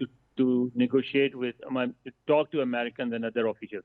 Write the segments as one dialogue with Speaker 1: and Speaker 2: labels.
Speaker 1: to to negotiate with to talk to Americans and other officials.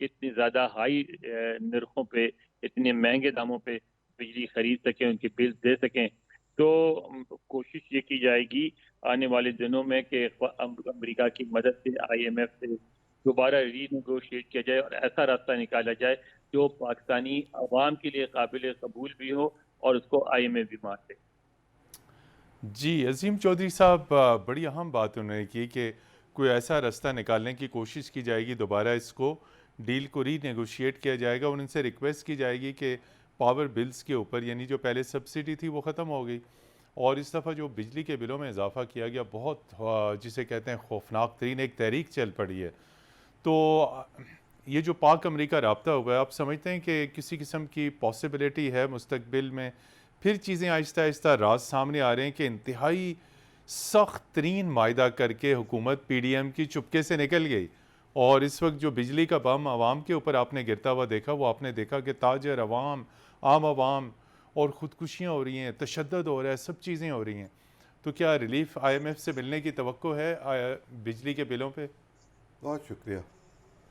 Speaker 1: اتنی زیادہ high نرخوں پہ، اتنے مہنگے داموں پہ بجلی خرید سکیں، ان کے بل دے سکیں. تو کوشش یہ کی جائے گی آنے والے دنوں میں کہ امریکہ کی مدد سے IMF سے دوبارہ ری نیگوشیٹ کیا جائے اور ایسا راستہ نکالا جائے جو پاکستانی عوام کے لیے قابل قبول بھی ہو اور اس کو IMF بھی مان لے.
Speaker 2: جی عظیم چودھری صاحب، بڑی اہم بات انہوں نے کی کہ کوئی ایسا راستہ نکالنے کی کوشش کی جائے گی، دوبارہ اس کو ڈیل کو ری نیگوشیٹ کیا جائے گا اور ان سے ریکویسٹ کی جائے گی کہ پاور بلز کے اوپر، یعنی جو پہلے سبسڈی تھی وہ ختم ہو گئی اور اس دفعہ جو بجلی کے بلوں میں اضافہ کیا گیا، بہت جسے کہتے ہیں خوفناک ترین ایک تحریک چل پڑی ہے. تو یہ جو پاک امریکہ رابطہ ہوا ہے، آپ سمجھتے ہیں کہ کسی قسم کی پاسبلٹی ہے مستقبل میں پھر چیزیں آہستہ آہستہ راز سامنے آ رہے ہیں کہ انتہائی سخت ترین معاہدہ کر کے حکومت PDM کی چپکے سے نکل گئی اور اس وقت جو بجلی کا بم عوام کے اوپر آپ نے گرتا ہوا دیکھا، وہ آپ نے دیکھا کہ تاجر عوام، عام عوام، اور خودکشیاں ہو رہی ہیں، تشدد ہو رہا ہے، سب چیزیں ہو رہی ہیں. تو کیا ریلیف IMF سے ملنے کی توقع ہے بجلی کے بلوں پہ؟
Speaker 3: بہت شکریہ.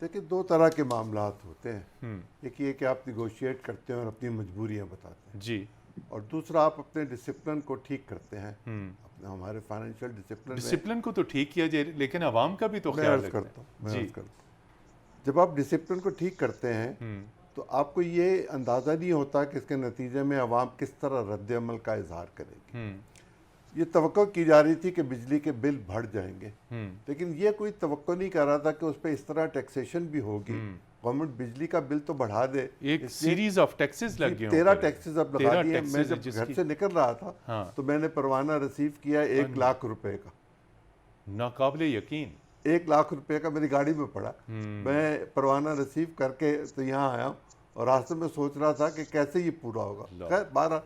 Speaker 3: دیکھیں، دو طرح کے معاملات ہوتے ہیں. ایک یہ کہ آپ نیگوشیٹ کرتے ہیں اور اپنی مجبوریاں بتاتے ہیں،
Speaker 2: جی.
Speaker 3: اور دوسرا آپ اپنے ڈسپلن کو ٹھیک کرتے ہیں. ہمارے فائنینشیل
Speaker 2: ڈسپلن کو تو ٹھیک کیا جائے لیکن عوام کا بھی تو خیال رکھتے ہیں.
Speaker 3: میں عرض کرتا ہوں، جب آپ ڈسپلن کو ٹھیک کرتے ہیں تو آپ کو یہ اندازہ نہیں ہوتا کہ اس کے نتیجے میں عوام کس طرح رد عمل کا اظہار کرے گی. یہ توقع کی جا رہی تھی کہ بجلی کے بل بڑھ جائیں گے، لیکن یہ کوئی توقع نہیں کر رہا تھا کہ اس پہ اس طرح ٹیکسیشن بھی ہوگی. گورنمنٹ بجلی کا بل تو بڑھا دے،
Speaker 2: ایک سیریز آف ٹیکسز لگ گئے،
Speaker 3: 13 ٹیکسز اب لگا دیے. میں جب گھر سے نکل رہا تھا تو میں نے پروانہ ریسیو کیا 1 لاکھ روپے کا.
Speaker 2: ناقابل یقین.
Speaker 3: 1 لاکھ روپے کا میری گاڑی میں پڑا. میں پروانہ ریسیو کر کے تو یہاں آیا ہوں اور راستے میں سوچ رہا تھا کہ کیسے یہ پورا ہوگا. خیر 12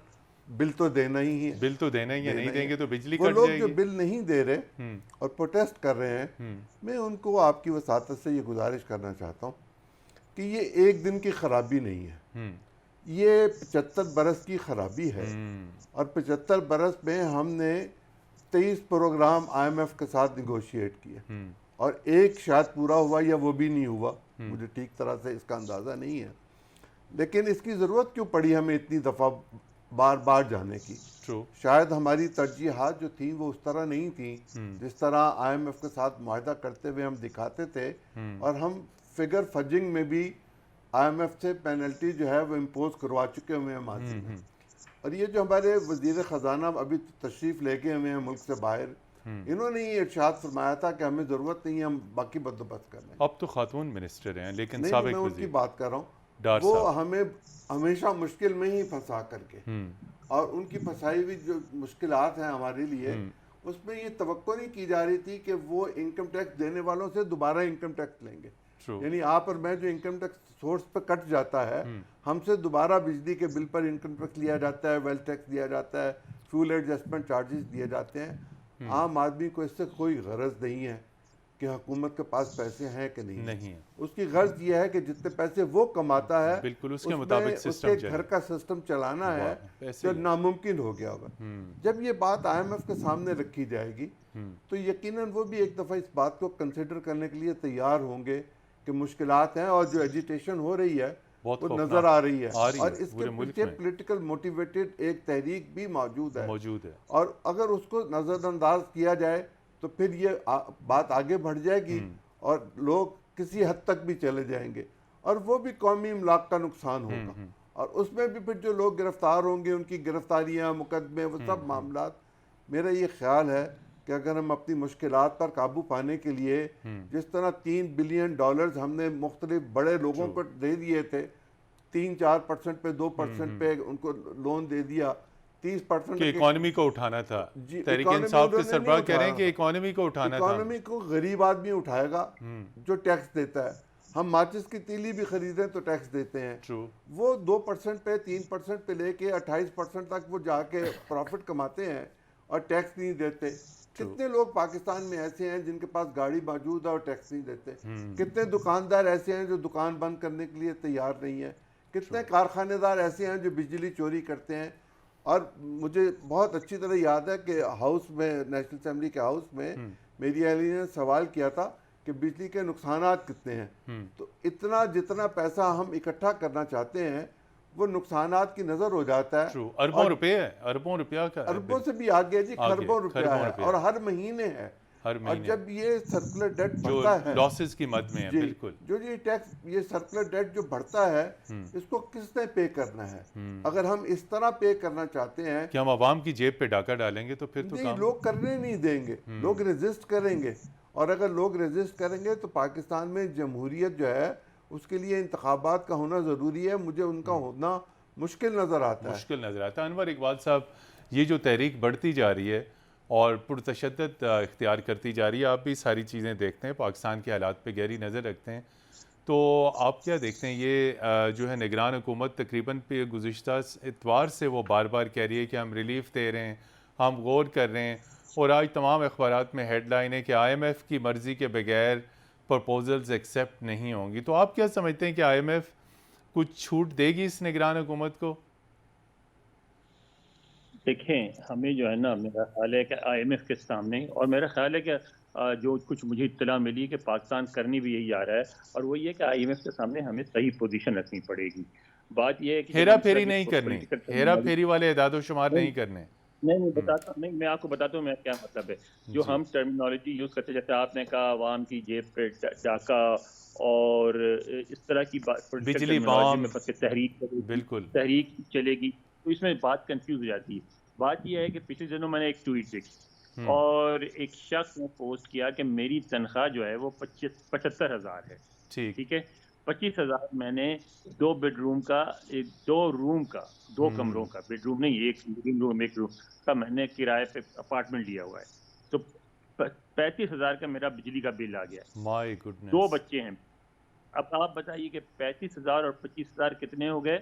Speaker 3: بل تو دینا ہی ہے،
Speaker 2: بل تو دینا ہی ہے، نہیں دیں گے تو بجلی کٹ
Speaker 3: وہ
Speaker 2: جائے گی.
Speaker 3: لوگ جو بل نہیں دے رہے اور پروٹیسٹ کر رہے ہیں، میں ان کو آپ کی وساطت سے یہ گزارش کرنا چاہتا ہوں کہ یہ ایک دن کی خرابی نہیں ہے، یہ 75 برس کی خرابی ہے. اور 75 برس میں ہم نے 23 پروگرام IMF کے ساتھ نیگوشیٹ کیے اور ایک شاید پورا ہوا یا وہ بھی نہیں ہوا، مجھے ٹھیک طرح سے اس کا اندازہ نہیں ہے. لیکن اس کی ضرورت کیوں پڑی ہمیں اتنی دفعہ بار بار جانے کی؟ شاید ہماری ترجیحات جو تھیں وہ اس طرح نہیں تھیں جس طرح IMF کے ساتھ معاہدہ کرتے ہوئے ہم دکھاتے تھے، اور ہم فگر فجنگ میں بھی IMF سے پینلٹی جو ہے وہ امپوز کروا چکے ہوئے ہیں ماضی میں. اور یہ جو ہمارے وزیر خزانہ ابھی تشریف لے کے ہوئے ہیں ملک سے باہر، انہوں نے یہ ارشاد فرمایا تھا کہ ہمیں ضرورت نہیں ہے، ہم باقی بندوبست کر لیں.
Speaker 2: اب تو خاتون منسٹر ہیں لیکن
Speaker 3: نہیں،
Speaker 2: سابق
Speaker 3: میں ان کی
Speaker 2: وزیر
Speaker 3: بات کر رہا ہوں. وہ ہمیں ہمیشہ مشکل میں ہی پھنسا کر کے، اور ان کی پھنسائی ہوئی جو مشکلات ہیں ہمارے لیے، اس میں یہ توقع نہیں کی جا رہی تھی کہ وہ انکم ٹیکس دینے والوں سے دوبارہ انکم ٹیکس لیں گے. یعنی آپ اور میں جو انکم ٹیکس سورس پہ کٹ جاتا ہے، ہم سے دوبارہ بجلی کے بل پر انکم ٹیکس لیا جاتا ہے، ویلتھ ٹیکس دیا جاتا ہے، فیول ایڈجسٹمنٹ چارجز دیے جاتے ہیں. عام آدمی کو اس سے کوئی غرض نہیں ہے کہ حکومت کے پاس پیسے ہیں کہ نہیں. اس کی غرض یہ ہے کہ جتنے پیسے وہ کماتا ہے
Speaker 2: بالکل اس کے مطابق
Speaker 3: اس کے گھر کا سسٹم چلانا ہے، جو ناممکن ہو گیا ہوا. جب یہ بات IMF کے سامنے رکھی جائے گی تو یقیناً وہ بھی ایک دفعہ اس بات کو کنسیڈر کرنے کے لیے تیار ہوں گے کہ مشکلات ہیں، اور جو ایجیٹیشن ہو رہی ہے وہ نظر آ رہی ہے، اور اس کے پیچھے پولیٹیکل موٹیویٹڈ ایک تحریک بھی موجود ہے. اور اگر اس کو نظر انداز کیا جائے تو پھر یہ بات آگے بڑھ جائے گی اور لوگ کسی حد تک بھی چلے جائیں گے، اور وہ بھی قومی املاک کا نقصان ہوگا. اور اس میں بھی پھر جو لوگ گرفتار ہوں گے، ان کی گرفتاریاں، مقدمے، وہ سب معاملات. میرا یہ خیال ہے کہ اگر ہم اپنی مشکلات پر قابو پانے کے لیے جس طرح $3 بلین ہم نے مختلف بڑے لوگوں کو دے دیے تھے، 3-4% پہ 2% پہ ان کو لون دے دیا، 30%
Speaker 2: کہ اکانومی کو اٹھانا تھا. تحریک انصاف کے سربراہ کہہ رہے ہیں کہ اکانومی کو اٹھانا تھا.
Speaker 3: اکانومی کو غریب آدمی اٹھائے گا جو ٹیکس دیتا ہے. ہم ماچس کی تیلی بھی خریدیں تو ٹیکس دیتے ہیں. وہ 2% پہ 3% پہ لے کے 28% تک وہ جا کے پروفٹ کماتے ہیں اور ٹیکس نہیں دیتے. کتنے لوگ پاکستان میں ایسے ہیں جن کے پاس گاڑی موجود ہے اور ٹیکس نہیں دیتے؟ کتنے دکاندار ایسے ہیں جو دکان بند کرنے کے لیے تیار نہیں ہیں؟ کتنے کارخانے دار ایسے ہیں جو بجلی چوری کرتے ہیں؟ اور مجھے بہت اچھی طرح یاد ہے کہ ہاؤس میں، نیشنل اسمبلی کے ہاؤس میں میری اہلیہ نے سوال کیا تھا کہ بجلی کے نقصانات کتنے ہیں، تو اتنا جتنا پیسہ ہم اکٹھا کرنا چاہتے ہیں وہ نقصانات کی نظر ہو جاتا ہے.
Speaker 2: اربوں روپے ہے، اربوں روپیہ کا،
Speaker 3: اربوں سے بھی آگے جی، خربوں روپیہ ہے، اور ہر مہینے ہے. اور جب یہ سرکولر ڈیٹ بڑھتا ہے،
Speaker 2: لاسز کی مد میں ہے، بالکل
Speaker 3: جو یہ ٹیکس، یہ سرکولر ڈیٹ جو بڑھتا ہے، اس کو کس نے پے کرنا ہے؟ اگر ہم اس طرح پے کرنا چاہتے ہیں
Speaker 2: کہ ہم عوام کی جیب پہ ڈاکہ ڈالیں گے تو پھر تو
Speaker 3: نہیں، لوگ کرنے نہیں دیں گے، لوگ ریزسٹ کریں گے. اور اگر لوگ ریزسٹ کریں گے تو پاکستان میں جمہوریت جو ہے اس کے لیے انتخابات کا ہونا ضروری ہے. مجھے ان کا ہونا مشکل نظر آتا ہے.
Speaker 2: مشکل نظر آتا ہے. انور اقبال صاحب، یہ جو تحریک بڑھتی جا رہی ہے اور پرتشدد اختیار کرتی جا رہی ہے، آپ بھی ساری چیزیں دیکھتے ہیں، پاکستان کے حالات پہ گہری نظر رکھتے ہیں، تو آپ کیا دیکھتے ہیں؟ یہ جو ہے نگران حکومت تقریباً پہ گزشتہ اتوار سے وہ بار بار کہہ رہی ہے کہ ہم ریلیف دے رہے ہیں، ہم غور کر رہے ہیں، اور آج تمام اخبارات میں ہیڈ لائن ہے کہ آئی ایم ایف کی مرضی کے بغیر پرپوزلز ایکسیپٹ نہیں ہوں گی. تو آپ کیا سمجھتے ہیں کہ آئی ایم ایف کچھ چھوٹ دے گی اس نگران حکومت کو؟
Speaker 1: دیکھیں، ہمیں جو ہے نا، میرا خیال ہے کہ آئی ایم ایف کے سامنے، اور میرا خیال ہے کہ جو کچھ مجھے اطلاع ملی کہ پاکستان کرنی بھی یہی آ رہا ہے، اور وہ یہ کہ آئی ایم ایف کے سامنے ہمیں صحیح پوزیشن رکھنی پڑے گی. بات یہ ہے کہ
Speaker 2: ہیرا پھیری نہیں کرنی، ہیرا پھیری والے اعداد و شمار نہیں کرنے.
Speaker 1: نہیں بتاتا ہوں، میں آپ کو بتاتا ہوں میں کیا مطلب ہے. جو ہم ٹرمینالوجی یوز کرتے، جیسے آپ نے کہا عوام کی جیب پہ ڈاکہ، اور اس طرح کی
Speaker 2: بجلی بام،
Speaker 1: تحریک چلے گی، تو اس میں بات کنفیوز ہو جاتی ہے. بات یہ ہے کہ پچھلے دنوں میں نے ایک ٹویٹ دیکھی، اور ایک شخص نے پوسٹ کیا کہ میری تنخواہ جو ہے وہ 75,000 ہے. ٹھیک ہے، 25,000 میں نے 2 بیڈ روم کا، 2 روم کا، 2 کمروں کا، بیڈ روم نہیں، ایک روم ایک روم کا میں نے کرائے پہ اپارٹمنٹ لیا ہوا ہے. تو 35,000 کا میرا بجلی کا بل آ گیا.
Speaker 2: مائی گڈنس.
Speaker 1: 2 بچے ہیں. اب آپ بتائیے کہ 35,000 اور 25,000 کتنے ہو گئے؟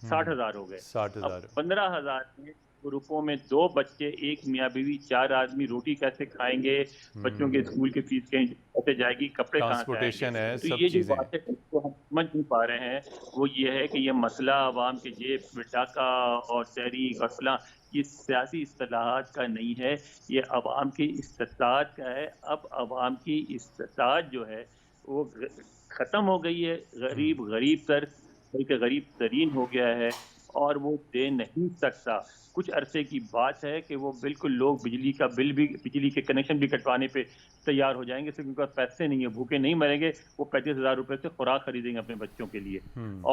Speaker 1: 60,000 ہو گئے.
Speaker 2: 60,000.
Speaker 1: 15,000 روپوں میں 2 بچے، ایک میاں بیوی، 4 آدمی روٹی کیسے کھائیں گے؟ بچوں کے اسکول کی فیس کیسے جائے گی؟ کپڑے کہاں سے آئیں گے؟ تو یہ جو بات ہے کو ہم سمجھ نہیں پا رہے ہیں، وہ یہ ہے کہ یہ مسئلہ عوام کے جیب میں ڈاکہ اور تحریک اور فلاں، یہ سیاسی اصطلاحات کا نہیں ہے، یہ عوام کی استطاعت کا ہے. اب عوام کی استطاعت جو ہے وہ ختم ہو گئی ہے. غریب ترین ہو گیا ہے، اور وہ دے نہیں سکتا. کچھ عرصے کی بات ہے کہ وہ بالکل لوگ بجلی کا بل بھی، بجلی کے کنیکشن بھی کٹوانے پہ تیار ہو جائیں گے، صرف ان کے پاس پیسے نہیں ہیں، بھوکے نہیں مریں گے. وہ 35,000 روپے سے خوراک خریدیں گے اپنے بچوں کے لیے،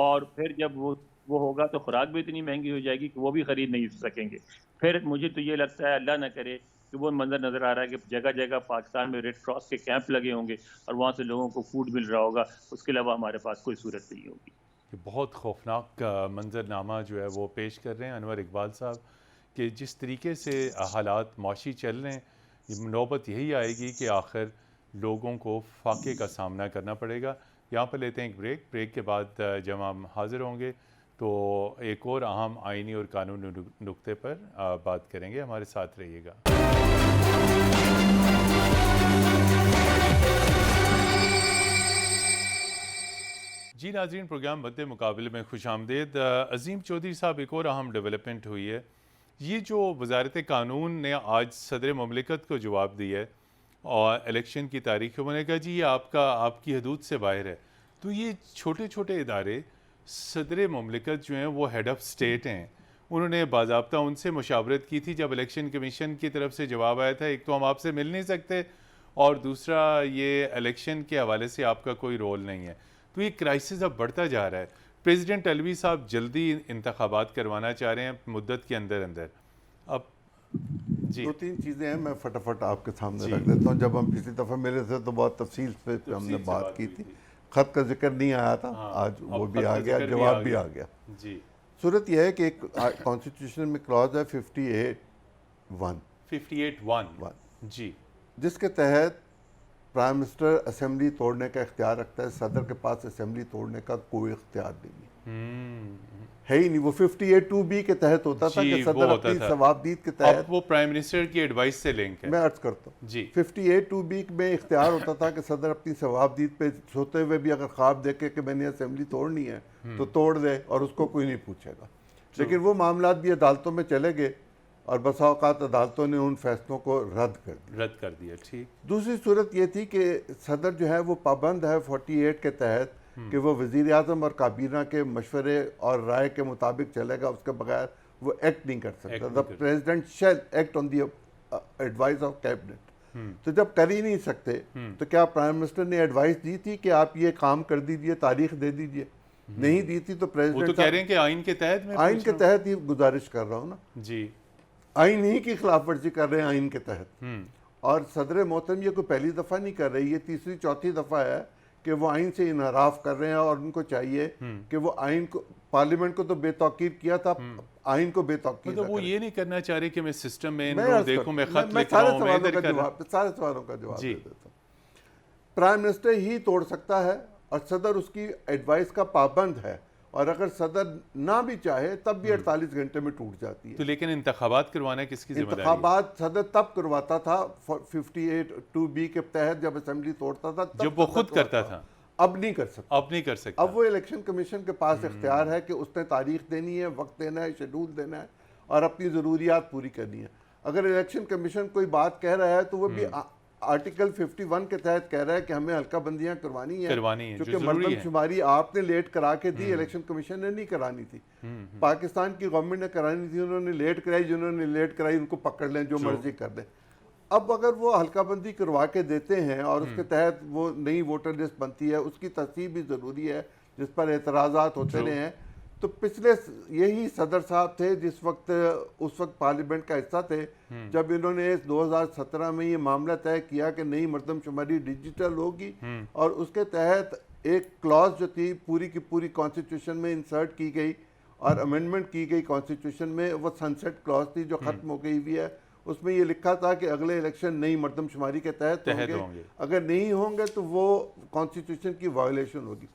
Speaker 1: اور پھر جب وہ ہوگا تو خوراک بھی اتنی مہنگی ہو جائے گی کہ وہ بھی خرید نہیں سکیں گے. پھر مجھے تو یہ لگتا ہے، اللہ نہ کرے، کہ وہ منظر نظر آ رہا ہے کہ جگہ جگہ پاکستان میں ریڈ کراس کے کیمپ لگے ہوں گے، اور وہاں سے لوگوں کو فوڈ مل رہا ہوگا. اس کے علاوہ ہمارے پاس کوئی صورت نہیں ہوگی.
Speaker 2: بہت خوفناک منظرنامہ جو ہے وہ پیش کر رہے ہیں انور اقبال صاحب، کہ جس طریقے سے حالات معاشی چل رہے ہیں، نوبت یہی آئے گی کہ آخر لوگوں کو فاقے کا سامنا کرنا پڑے گا. یہاں پر لیتے ہیں ایک بریک کے بعد جب ہم حاضر ہوں گے تو ایک اور اہم آئینی اور قانونی نقطے پر بات کریں گے. ہمارے ساتھ رہیے گا. جی ناظرین، پروگرام مد مقابلے میں خوش آمدید. عظیم چودھری صاحب، ایک اور اہم ڈیولپمنٹ ہوئی ہے. یہ جو وزارت قانون نے آج صدر مملکت کو جواب دیا ہے اور الیکشن کی تاریخ، انہوں نے کہا جی یہ آپ کی حدود سے باہر ہے. تو یہ چھوٹے چھوٹے ادارے، صدر مملکت جو ہیں وہ ہیڈ آف اسٹیٹ ہیں، انہوں نے باضابطہ ان سے مشاورت کی تھی جب الیکشن کمیشن کی طرف سے جواب آیا تھا. ایک تو ہم آپ سے مل نہیں سکتے، اور دوسرا یہ الیکشن کے حوالے سے آپ کا کوئی رول نہیں ہے. تو یہ کرائسس اب بڑھتا جا رہا ہے. پریزیڈنٹ علوی صاحب جلدی انتخابات کروانا چاہ رہے ہیں مدت کے اندر. اب جی
Speaker 3: 2-3 چیزیں ہیں، میں فٹافٹ آپ کے سامنے رکھ دیتا ہوں. جب ہم پچھلی دفعہ ملے تھے تو بہت تفصیل سے ہم نے بات کی تھی. خط کا ذکر نہیں آیا تھا، آج وہ بھی آ گیا، جواب بھی آ گیا.
Speaker 2: جی
Speaker 3: صورت یہ ہے کہ ایک کانسٹیٹیوشن میں کلاز ہے 58(1)
Speaker 2: جی،
Speaker 3: جس کے تحت پرائم منسٹر اسمبلی توڑنے کا اختیار رکھتا ہے. صدر کے پاس اسمبلی توڑنے کا کوئی اختیار نہیں ہے ہی نہیں. وہ 58(2)B کے تحت ہوتا تھا کہ صدر اپنی ثوابدید کے تحت،
Speaker 2: وہ پرائم منسٹر کی ایڈوائس سے لنک ہے.
Speaker 3: میں عرض کرتا ہوں
Speaker 2: جی
Speaker 3: 58(2)B میں اختیار ہوتا تھا کہ صدر اپنی ثوابدید پہ سوتے ہوئے بھی اگر خواب دیکھے کہ میں نے اسمبلی توڑنی ہے تو توڑ دے، اور اس کو کوئی نہیں پوچھے گا. لیکن وہ معاملات بھی عدالتوں میں چلے گئے، اور بسا اوقات عدالتوں نے ان فیصلوں کو رد کر دیا.
Speaker 2: ٹھیک.
Speaker 3: دوسری صورت یہ تھی کہ صدر جو ہے وہ پابند ہے 48 کے تحت کہ وہ وزیر اعظم اور کابینہ کے مشورے اور رائے کے مطابق چلے گا, اس کے بغیر وہ ایکٹ نہیں کر سکتا. The president shall act on the advice of cabinet. تو جب کر ہی نہیں سکتے تو کیا پرائم منسٹر نے ایڈوائز دی تھی کہ آپ یہ کام کر دیجئے, تاریخ دے دیجئے؟ نہیں دی تھی. تو
Speaker 2: وہ تو کہہ رہے ہیں کہ آئین کے تحت, میں
Speaker 3: آئین کے تحت ہی گزارش کر رہا ہوں نا
Speaker 2: جی,
Speaker 3: آئین ہی کی خلاف ورزی کر رہے ہیں آئین کے تحت. اور صدر محترم یہ کوئی پہلی دفعہ نہیں کر رہی, یہ تیسری چوتھی دفعہ ہے کہ وہ آئین سے انحراف کر رہے ہیں, اور ان کو چاہیے کہ وہ آئین کو, پارلیمنٹ کو تو بے توقیر کیا تھا, آئین کو بے توقیر.
Speaker 2: تو وہ یہ نہیں کرنا چاہ رہے کہ میں سسٹم میں دیکھوں, میں خط لکھ رہا ہوں,
Speaker 3: سارے سوالوں کا جواب دے دیتا ہوں. پرائم منسٹر ہی توڑ سکتا ہے, اور صدر اس کی ایڈوائس کا پابند ہے, اور اگر صدر نہ بھی چاہے تب بھی 48 گھنٹے میں ٹوٹ جاتی ہے.
Speaker 2: تو لیکن انتخابات کروانا کس کی ذمہ داری ہے؟
Speaker 3: انتخابات صدر تب کرواتا تھا 58(2)(b) کے تحت, جب اسمبلی توڑتا تھا,
Speaker 2: جب وہ خود کرتا تھا.
Speaker 3: اب نہیں کر سکتا. اب وہ الیکشن کمیشن کے پاس اختیار ہے کہ اس نے تاریخ دینی ہے, وقت دینا ہے, شیڈول دینا ہے, اور اپنی ضروریات پوری کرنی ہے. اگر الیکشن کمیشن کوئی بات کہہ رہا ہے تو وہ بھی آرٹیکل 51 کے تحت کہہ رہا ہے کہ ہمیں حلقہ بندیاں کروانی ہیں, کیونکہ مردم شماری آپ نے لیٹ کرا کے دی, الیکشن کمیشن نے نہیں کرانی تھی. پاکستان کی گورنمنٹ نے کرانی تھی, انہوں نے لیٹ کرائی, جنہوں نے لیٹ کرائی ان کو پکڑ لیں, جو مرضی کر دیں. اب اگر وہ حلقہ بندی کروا کے دیتے ہیں اور اس کے تحت وہ نئی ووٹر لسٹ بنتی ہے, اس کی تصویب بھی ضروری ہے جس پر اعتراضات ہوتے رہے ہیں. تو پچھلے یہی صدر صاحب تھے جس وقت, اس وقت پارلیمنٹ کا حصہ تھے, جب انہوں نے 2017 میں یہ معاملہ طے کیا کہ نئی مردم شماری ڈیجیٹل ہوگی, اور اس کے تحت ایک کلاس جو تھی پوری کی پوری کانسٹیٹیوشن میں انسرٹ کی گئی اور امینڈمنٹ کی گئی کانسٹیٹیوشن میں, وہ سنسیٹ کلاس تھی جو ختم ہو گئی ہوئی ہے. اس میں یہ لکھا تھا کہ اگلے الیکشن نئی مردم شماری کے تحت ہوں گے, اگر نہیں ہوں گے تو وہ کانسٹیٹیوشن کی وائلیشن ہوگی.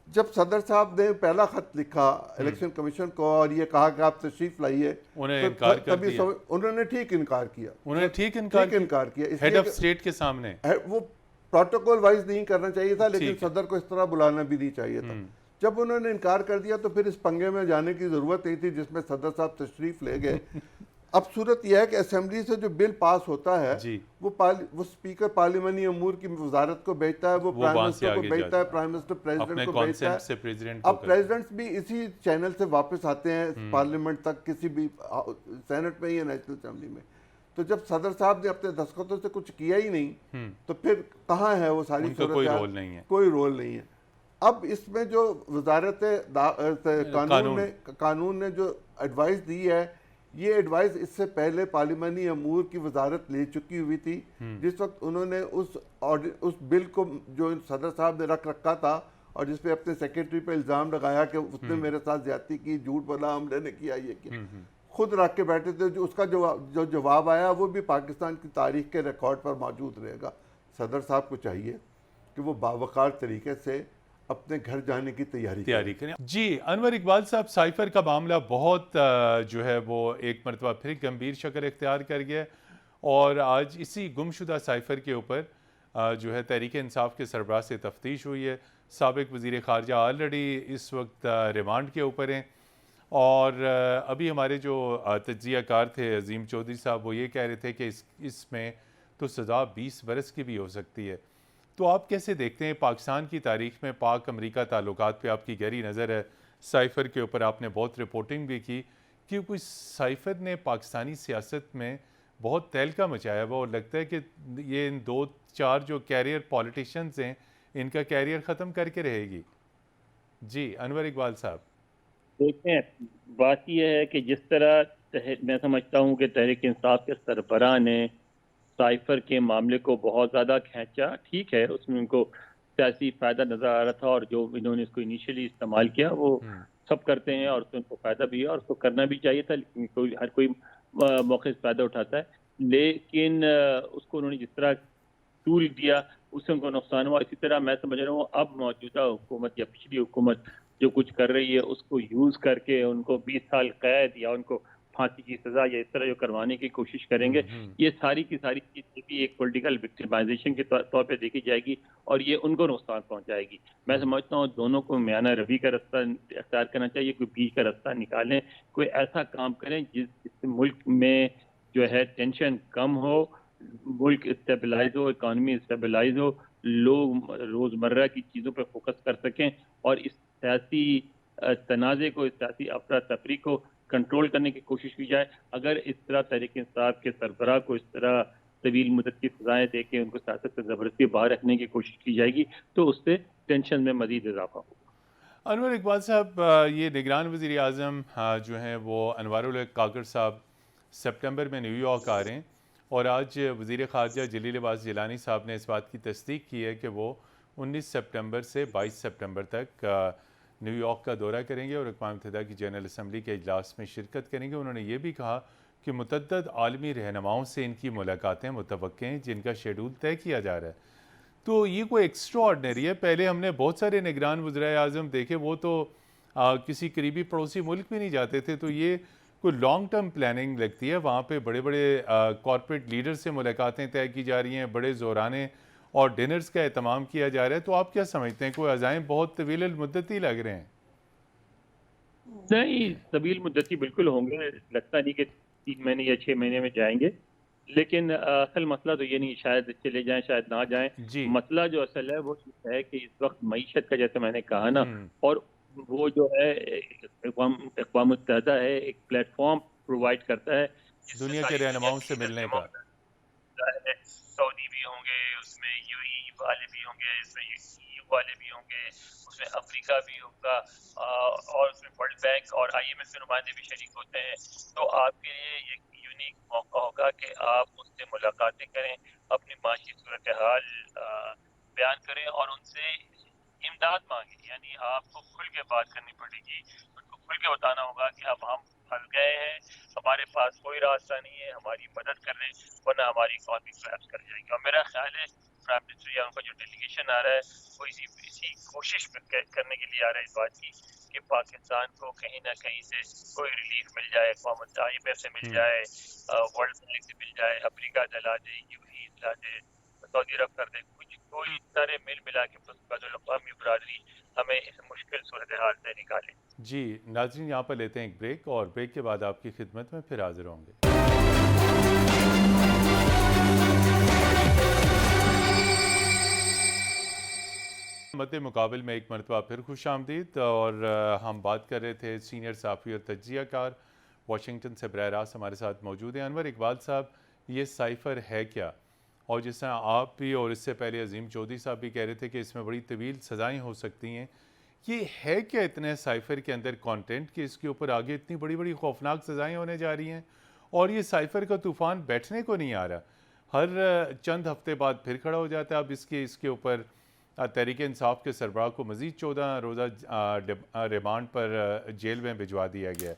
Speaker 3: جب صدر صاحب نے پہلا خط لکھا الیکشن کمیشن کو اور یہ کہا کہ آپ تشریف لائیے, انہوں نے ٹھیک انکار کیا.
Speaker 2: ہیڈ آف اسٹیٹ کے سامنے
Speaker 3: وہ پروٹوکول وائز نہیں کرنا چاہیے تھا, لیکن صدر کو اس طرح بلانا بھی نہیں چاہیے تھا. جب انہوں نے انکار کر دیا تو پھر اس پنگے میں جانے کی ضرورت نہیں تھی جس میں صدر صاحب تشریف لے گئے. اب صورت یہ ہے کہ اسمبلی سے جو بل پاس ہوتا ہے وہ سپیکر پارلیمانی امور کی وزارت کو بھیجتا ہے, وہ پرائم منسٹر کو بھیجتا ہے, پرائم منسٹر پریزیڈنٹ کو بھیجتا ہے. اب پریزیڈنٹس بھی اسی چینل سے واپس آتے ہیں پارلیمنٹ تک, کسی بھی سینٹ میں یا نیشنل اسمبلی میں. تو جب صدر صاحب نے اپنے دستخطوں سے کچھ کیا ہی نہیں تو پھر کہاں ہے وہ ساری صورت؟ کوئی رول نہیں ہے. اب اس میں جو وزارت قانون نے جو ایڈوائز دی ہے, یہ ایڈوائز اس سے پہلے پارلیمانی امور کی وزارت لے چکی ہوئی تھی, جس وقت انہوں نے اس بل کو جو صدر صاحب نے رکھا تھا اور جس پہ اپنے سیکرٹری پہ الزام لگایا کہ اس نے میرے ساتھ زیادتی کی, جھوٹ بولا, حملے نے کیا, یہ کیا, خود رکھ کے بیٹھے تھے. جو اس کا جو جواب آیا وہ بھی پاکستان کی تاریخ کے ریکارڈ پر موجود رہے گا. صدر صاحب کو چاہیے کہ وہ باوقار طریقے سے اپنے گھر جانے کی تیاری کریں.
Speaker 2: جی انور اقبال صاحب, سائفر کا معاملہ بہت جو ہے وہ ایک مرتبہ پھر گمبھیر شکل اختیار کر گیا, اور آج اسی گمشدہ سائفر کے اوپر جو ہے تحریک انصاف کے سربراہ سے تفتیش ہوئی ہے. سابق وزیر خارجہ آلریڈی اس وقت ریمانڈ کے اوپر ہیں, اور ابھی ہمارے جو تجزیہ کار تھے عظیم چودھری صاحب, وہ یہ کہہ رہے تھے کہ اس میں تو سزا 20 برس کی بھی ہو سکتی ہے. تو آپ کیسے دیکھتے ہیں پاکستان کی تاریخ میں پاک امریکہ تعلقات پہ آپ کی گہری نظر ہے, سائفر کے اوپر آپ نے بہت رپورٹنگ بھی کی, کہ کوئی سائفر نے پاکستانی سیاست میں بہت تہلکہ مچایا ہوا, اور لگتا ہے کہ یہ ان 2-4 جو کیریئر پولیٹیشنز ہیں ان کا کیریئر ختم کر کے رہے گی. جی انور اقبال صاحب.
Speaker 1: دیکھیں, بات یہ ہے کہ جس طرح میں سمجھتا ہوں کہ تحریک انصاف کے سربراہ نے سائفر کے معاملے کو بہت زیادہ کھینچا. ٹھیک ہے, اس میں ان کو سیاسی فائدہ نظر آ رہا تھا, اور جو انہوں نے اس کو انیشلی استعمال کیا وہ سب کرتے ہیں, اور اس سے ان کو فائدہ بھی ہے اور اس کو کرنا بھی چاہیے تھا, لیکن ہر کوئی موقع سے فائدہ اٹھاتا ہے. لیکن اس کو انہوں نے جس طرح ٹول دیا اس سے ان کو نقصان ہوا. اسی طرح میں سمجھ رہا ہوں اب موجودہ حکومت یا پچھلی حکومت جو کچھ کر رہی ہے اس کو یوز کر کے ان کو 20 سال قید یا ان کو پھانسی کی سزا یا اس طرح جو کروانے کی کوشش کریں گے، یہ ساری کی ساری چیزیں بھی ایک پولیٹیکل وکٹمائزیشن کے طور پہ دیکھی جائے گی اور یہ ان کو نقصان پہنچائے گی. میں سمجھتا ہوں دونوں کو میانہ روی کا رستہ اختیار کرنا چاہیے، کوئی بیچ کا رستہ نکالیں، کوئی ایسا کام کریں جس سے ملک میں جو ہے ٹینشن کم ہو، ملک اسٹیبلائز ہو، اکانومی اسٹیبلائز ہو، لوگ روزمرہ کی چیزوں پہ فوکس کر سکیں اور اس سیاسی تنازع کو، اس سیاسی افراتفری کو کنٹرول کرنے کی کوشش کی جائے. اگر اس طرح تحریک انصاف کے سربراہ کو اس طرح طویل مدت کی سزائیں دے کے ان کو سیاست سے زبردستی باہر رکھنے کی کوشش کی جائے گی تو اس سے ٹینشن میں مزید اضافہ ہوگا.
Speaker 2: انور اقبال صاحب، یہ نگران وزیر اعظم جو ہیں وہ انوار الحق کاکڑ صاحب سپٹمبر میں نیو یارک آ رہے ہیں، اور آج وزیر خارجہ جلیل عباس جیلانی صاحب نے اس بات کی تصدیق کی ہے کہ وہ 19 سپٹمبر سے 22 سپٹمبر تک نیو یارک کا دورہ کریں گے اور اقوام متحدہ کی جنرل اسمبلی کے اجلاس میں شرکت کریں گے. انہوں نے یہ بھی کہا کہ متعدد عالمی رہنماؤں سے ان کی ملاقاتیں متوقع ہیں جن کا شیڈول طے کیا جا رہا ہے. تو یہ کوئی ایکسٹرا آرڈنری ہے. پہلے ہم نے بہت سارے نگران وزرائے اعظم دیکھے، وہ تو کسی قریبی پڑوسی ملک بھی نہیں جاتے تھے. تو یہ کوئی لانگ ٹرم پلاننگ لگتی ہے. وہاں پہ بڑے بڑے کارپوریٹ لیڈر سے ملاقاتیں طے کی جا رہی ہیں، بڑے زورانے اور ڈنرز کا اہتمام کیا جا رہا ہے. تو آپ کیا سمجھتے ہیں، کوئی عزائم بہت طویل المدتی لگ رہے ہیں؟
Speaker 1: نہیں، طویل مدتی بالکل ہوں گے، لگتا نہیں کہ 3 مہینے یا 6 مہینے میں جائیں گے. لیکن اصل مسئلہ تو یہ نہیں، شاید چلے جائیں شاید نہ جائیں.
Speaker 2: جی.
Speaker 1: مسئلہ جو اصل ہے وہ ہے کہ اس وقت معیشت کا، جیسے میں نے کہا نا، اور وہ جو ہے اقوام متحدہ ہے، ایک پلیٹ فارم پرووائڈ کرتا ہے
Speaker 2: دنیا کے رہنماؤں سے ملنے کا.
Speaker 1: سعودی بھی ہوں گے، اس میں یو ای والے بھی ہوں گے، اس میں EU والے بھی ہوں گے، اس میں افریقہ بھی ہوگا، اور اس میں ورلڈ بینک اور IMF کے نمائندے بھی شریک ہوتے ہیں. تو آپ کے لیے ایک یونیک موقع ہوگا کہ آپ ان سے ملاقاتیں کریں، اپنی معاشی صورتحال بیان کریں اور ان سے امداد مانگیں. یعنی آپ کو کھل کے بات کرنی پڑے گی، ان کو کھل کے بتانا ہوگا کہ اب ہم پھنس گئے ہیں، ہمارے پاس کوئی راستہ نہیں ہے، ہماری مدد کر لیں ورنہ ہماری اکانومی کریش کر جائے گی. اور میرا خیال ہے پرائم منسٹر یا ان کا جو ڈیلیگیشن آ رہا ہے وہ اسی کوشش کرنے کے لیے آ رہا ہے، اس بات کی کہ پاکستان کو کہیں نہ کہیں سے کوئی ریلیف مل جائے، اقوام متحدہ IMF سے مل جائے، ورلڈ بینک سے مل جائے، افریقہ دلا دے، UAE دلا دے، سعودی عرب کر دے، کوئی سارے مل ملا کے بین الاقوامی برادری ہمیں اس مشکل صورتحال سے نکالے.
Speaker 2: جی ناظرین، یہاں پر لیتے ہیں ایک بریک، اور بریک کے بعد آپ کی خدمت میں پھر حاضر ہوں گے. مد مقابل میں ایک مرتبہ پھر خوش آمدید. اور ہم بات کر رہے تھے سینئر صحافی اور تجزیہ کار واشنگٹن سے براہ راست ہمارے ساتھ موجود ہیں انور اقبال صاحب. یہ سائفر ہے کیا؟ اور جس طرح آپ بھی اور اس سے پہلے عظیم چودھری صاحب بھی کہہ رہے تھے کہ اس میں بڑی طویل سزائیں ہو سکتی ہیں. یہ ہے کیا اتنے سائفر کے اندر کانٹینٹ کہ اس کے اوپر آگے اتنی بڑی بڑی خوفناک سزائیں ہونے جا رہی ہیں، اور یہ سائفر کا طوفان بیٹھنے کو نہیں آ رہا، ہر چند ہفتے بعد پھر کھڑا ہو جاتا ہے. اب اس کے اوپر تحریک انصاف کے سربراہ کو مزید 14 روزہ ریمانڈ پر جیل میں بھجوا دیا گیا.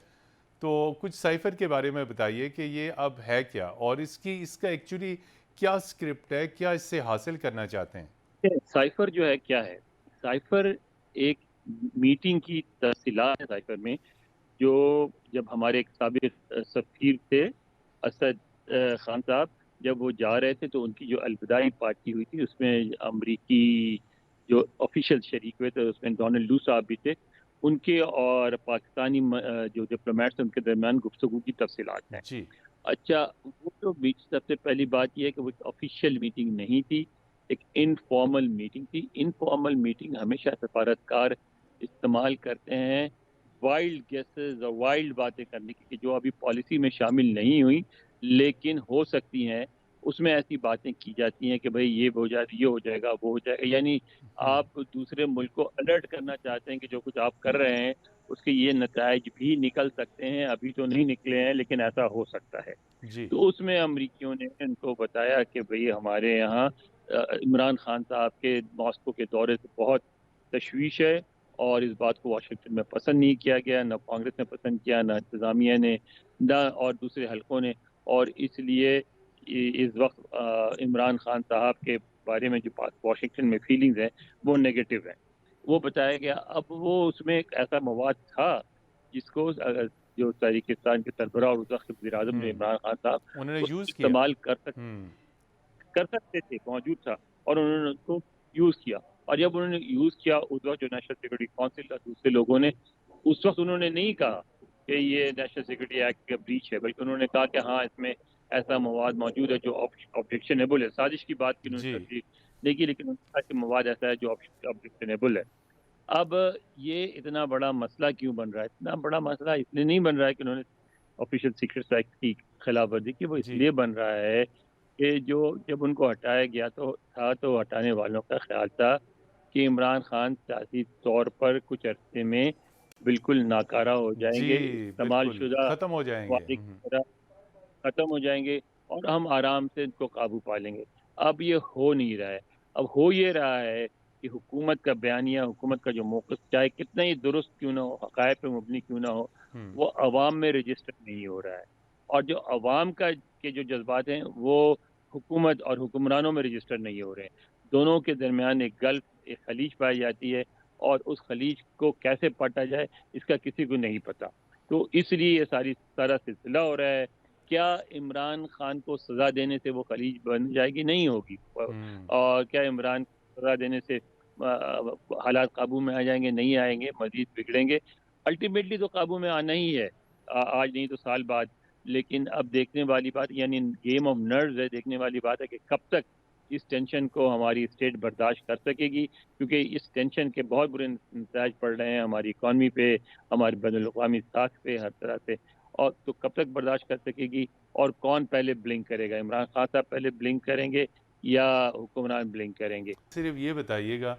Speaker 2: تو کچھ سائفر کے بارے میں بتائیے کہ یہ اب ہے کیا، اور اس کا ایکچولی کیا اسکرپٹ ہے، کیا اس سے حاصل کرنا چاہتے ہیں؟
Speaker 1: سائفر جو ہے کیا ہے؟ سائفر ایک میٹنگ کی تفصیلات ہے. سائفر میں جو جب ہمارے ایک سابق سفیر تھے اسد خان صاحب، جب وہ جا رہے تھے تو ان کی جو الوداعی پارٹی ہوئی تھی اس میں امریکی جو آفیشل شریک ہوئے تھے، اس میں ڈونلڈ لو صاحب بھی تھے. ان کے اور پاکستانی جو ڈپلومیٹس ان کے درمیان گفتگو کی تفصیلات ہیں.
Speaker 2: جی.
Speaker 1: اچھا، وہ جو سب سے پہلی بات یہ ہے کہ وہ آفیشیل میٹنگ نہیں تھی، ایک انفارمل میٹنگ تھی. انفارمل میٹنگ ہمیشہ سفارتکار استعمال کرتے ہیں وائلڈ گیسز اور وائلڈ باتیں کرنے کی کہ جو ابھی پالیسی میں شامل نہیں ہوئی لیکن ہو سکتی ہیں. اس میں ایسی باتیں کی جاتی ہیں کہ بھئی یہ ہو جائے گا، وہ ہو جائے گا. یعنی آپ دوسرے ملک کو الرٹ کرنا چاہتے ہیں کہ جو کچھ آپ کر رہے ہیں اس کے یہ نتائج بھی نکل سکتے ہیں، ابھی تو نہیں نکلے ہیں لیکن ایسا ہو سکتا ہے.
Speaker 2: جی.
Speaker 1: تو اس میں امریکیوں نے ان کو بتایا کہ بھئی ہمارے یہاں عمران خان صاحب کے ماسکو کے دورے سے بہت تشویش ہے، اور اس بات کو واشنگٹن میں پسند نہیں کیا گیا، نہ کانگریس نے پسند کیا، نہ انتظامیہ نے، نہ اور دوسرے حلقوں نے. اور اس لیے اس وقت عمران خان صاحب کے بارے میں جو واشنگٹن میں فیلنگز ہیں وہ نیگیٹو ہیں. وہ بتایا گیا. اب وہ اس میں ایک ایسا مواد تھا جس کو جو تحریک انصاف کے سربراہ اور اس وقت وزیر اعظم نے عمران خان صاحب
Speaker 2: انہوں نے
Speaker 1: اس کو
Speaker 2: یوز کیا.
Speaker 1: استعمال کر سکتے تھے، موجود تھا، اور انہوں نے اس کو یوز کیا. اور جب انہوں نے یوز کیا اس وقت جو نیشنل سیکورٹی کونسل کا دوسرے لوگوں نے اس وقت انہوں نے نہیں کہا کہ یہ نیشنل سیکورٹی ایکٹ کا بریچ ہے، بلکہ انہوں نے کہا کہ ہاں اس میں ایسا مواد موجود ہے جو آبجیکشنیبل ہے. سازش کی بات کی انہوں نے تصدیق نہیں کی، لیکن انہوں نے کہا کہ مواد ایسا ہے جو آبجیکشنیبل ہے. اب یہ اتنا بڑا مسئلہ کیوں بن رہا ہے؟ اتنا بڑا مسئلہ اس لیے نہیں بن رہا ہے کہ انہوں نے آفیشیل سیکریٹس ایکٹ کی خلاف ورزی کی، وہ اس لیے بن رہا ہے کہ جب ان کو ہٹایا گیا تو ہٹانے والوں کا خیال تھا کہ عمران خان سیاسی طور پر کچھ عرصے میں بالکل ناکارہ ہو جائیں گے، استعمال
Speaker 2: بالکل
Speaker 1: شدہ
Speaker 2: ختم ہو جائیں گے.
Speaker 1: وعدے کی طرح ختم ہو جائیں گے اور ہم آرام سے ان کو قابو پا لیں گے. اب یہ ہو نہیں رہا ہے. اب ہو یہ رہا ہے کہ حکومت کا بیانیہ، حکومت کا جو موقف چاہے کتنا ہی درست کیوں نہ ہو، حقائق پہ مبنی کیوں نہ ہو، وہ عوام میں رجسٹر نہیں ہو رہا ہے. اور جو عوام کے جو جذبات ہیں وہ حکومت اور حکمرانوں میں رجسٹر نہیں ہو رہے ہیں. دونوں کے درمیان ایک گلف، ایک خلیج پائی جاتی ہے، اور اس خلیج کو کیسے پاٹا جائے اس کا کسی کو نہیں پتا. تو اس لیے یہ سارا سلسلہ ہو رہا ہے. کیا عمران خان کو سزا دینے سے وہ خلیج بن جائے گی؟ نہیں ہوگی. اور کیا عمران کو سزا دینے سے حالات قابو میں آ جائیں گے؟ نہیں آئیں گے، مزید بگڑیں گے. الٹیمیٹلی تو قابو میں آنا ہی ہے، آج نہیں تو سال بعد. لیکن اب دیکھنے والی بات، یعنی گیم آف نرز ہے، دیکھنے والی بات ہے کہ کب تک اس ٹینشن کو ہماری اسٹیٹ برداشت کر سکے گی، کیونکہ اس ٹینشن کے بہت برے نتائج پڑ رہے ہیں ہماری اکانومی پہ، ہماری بین الاقوامی ساکھ پہ، ہر طرح سے. اور تو کب تک برداشت کر سکے گی، اور کون پہلے بلنک کرے گا؟ عمران خان صاحب پہلے بلنک کریں گے یا حکمران بلنک کریں گے؟
Speaker 2: صرف یہ بتائیے گا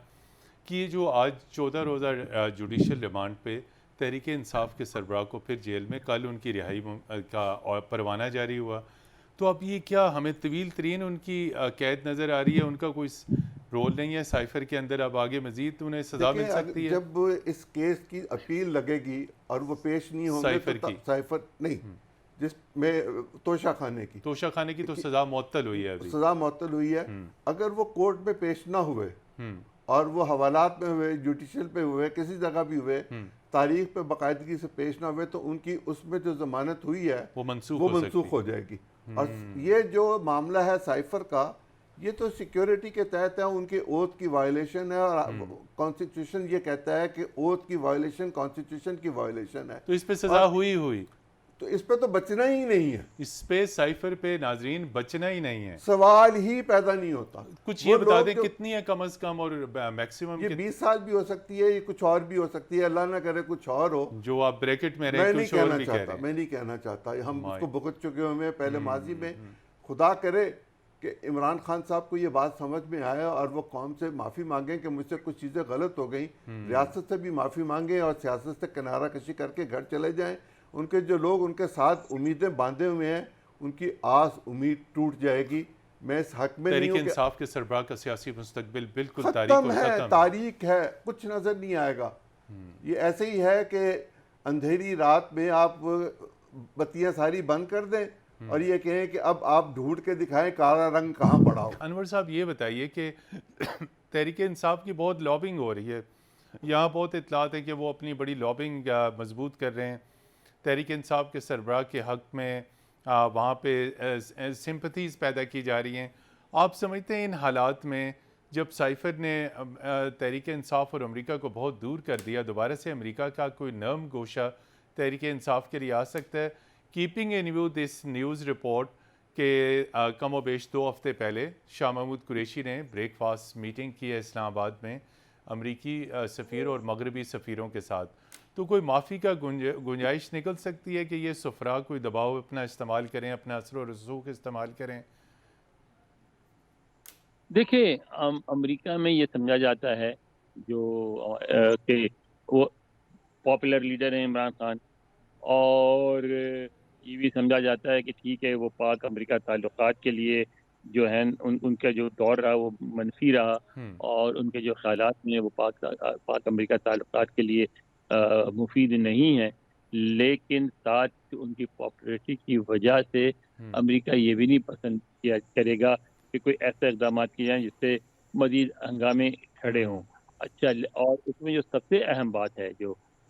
Speaker 2: کہ یہ جو آج 14 روزہ جوڈیشل ریمانڈ پہ تحریک انصاف کے سربراہ کو پھر جیل میں کل ان کی رہائی کا پروانہ جاری ہوا، تو اب یہ کیا ہمیں طویل ترین ان کی قید نظر آ رہی ہے؟ ان کا کوئی رول نہیں ہے سائفر کے اندر؟ اب آگے مزید انہیں سزا مل سکتی ہے؟
Speaker 3: جب اس کیس کی اپیل لگے گی اور وہ پیش نہیں ہوں گے تو سائفر نہیں، جس میں توشہ خانے کی
Speaker 2: تو سزا معطل ہوئی ہے، ابھی
Speaker 3: سزا معطل ہوئی ہے. اگر وہ کورٹ میں پیش نہ ہوئے اور وہ حوالات میں ہوئے، جوڈیشل پہ ہوئے، کسی جگہ بھی ہوئے، تاریخ پہ باقاعدگی سے پیش نہ ہوئے، تو ان کی اس میں جو ضمانت ہوئی ہے
Speaker 2: وہ
Speaker 3: منسوخ ہو جائے گی. اور یہ جو معاملہ ہے سائفر کا، یہ تو سیکیورٹی کے تحت ہے، ان کے اوتھ کی وائلیشن ہے، اور کانسٹیٹیوشن یہ کہتا ہے کہ اوتھ کی وائلیشن کانسٹیٹیوشن کی وائلیشن ہے.
Speaker 2: تو اس پہ سزا ہوئی
Speaker 3: تو اس پہ تو بچنا ہی نہیں ہے،
Speaker 2: اس پہ سائفر پہ ناظرین بچنا ہی نہیں ہے،
Speaker 3: سوال ہی پیدا نہیں ہوتا.
Speaker 2: کچھ یہ بتا دیں کتنی ہے کم از کم اور میکسیمم؟
Speaker 3: یہ 20 سال بھی ہو سکتی ہے، یہ کچھ اور بھی ہو سکتی ہے، اللہ نہ کرے کچھ اور ہو
Speaker 2: جو آپ بریکٹ میں
Speaker 3: میں نہیں کہنا چاہتا. ہم اس کو بھگت چکے ہوئے پہلے ماضی میں. خدا کرے کہ عمران خان صاحب کو یہ بات سمجھ میں آیا اور وہ قوم سے معافی مانگیں کہ مجھ سے کچھ چیزیں غلط ہو گئیں، ریاست سے بھی معافی مانگیں اور سیاست سے کنارہ کشی کر کے گھر چلے جائیں. ان کے جو لوگ ان کے ساتھ امیدیں باندھے ہوئے ہیں، ان کی آس امید ٹوٹ جائے گی. میں اس حق میں نہیں ہوں
Speaker 2: تحریک انصاف کے سربراہ کا سیاسی مستقبل بالکل
Speaker 3: ختم ہے، تاریخ ہے، کچھ نظر نہیں آئے گا. یہ ایسے ہی ہے کہ اندھیری رات میں آپ بتیاں ساری بند کر دیں اور یہ کہیں کہ اب آپ ڈھونڈ کے دکھائیں کالا رنگ کہاں پڑا ہو.
Speaker 2: انور صاحب یہ بتائیے کہ تحریک انصاف کی بہت لابنگ ہو رہی ہے، یہاں بہت اطلاعات ہیں کہ وہ اپنی بڑی لابنگ مضبوط کر رہے ہیں تحریک انصاف کے سربراہ کے حق میں، وہاں پہ سمپتھیز پیدا کی جا رہی ہیں. آپ سمجھتے ہیں ان حالات میں جب سائفر نے تحریک انصاف اور امریکہ کو بہت دور کر دیا، دوبارہ سے امریکہ کا کوئی نرم گوشہ تحریک انصاف کے لیے آ سکتا ہے؟ Keeping in view this news report کہ کم و بیش 2 ہفتے پہلے شاہ محمود قریشی نے بریک فاسٹ میٹنگ کی ہے اسلام آباد میں امریکی سفیر اور مغربی سفیروں کے ساتھ، تو کوئی معافی کا گنجائش نکل سکتی ہے کہ یہ سفراء کوئی دباؤ اپنا استعمال کریں، اپنا اثر و رسوخ استعمال کریں؟
Speaker 1: دیکھیں، امریکہ میں یہ سمجھا جاتا ہے کہ وہ پاپولر لیڈر ہیں عمران خان، اور یہ بھی سمجھا جاتا ہے کہ ٹھیک ہے وہ پاک امریکہ تعلقات کے لیے جو ہیں ان کا جو دور رہا وہ منفی رہا، اور ان کے جو خیالات ہیں وہ پاک امریکہ تعلقات کے لیے مفید نہیں ہیں. لیکن ساتھ ان کی پاپولیرٹی کی وجہ سے امریکہ یہ بھی نہیں پسند کرے گا کہ کوئی ایسے اقدامات کیے جائیں جس سے مزید ہنگامے کھڑے ہوں. اچھا، اور اس میں جو سب سے اہم بات ہے جو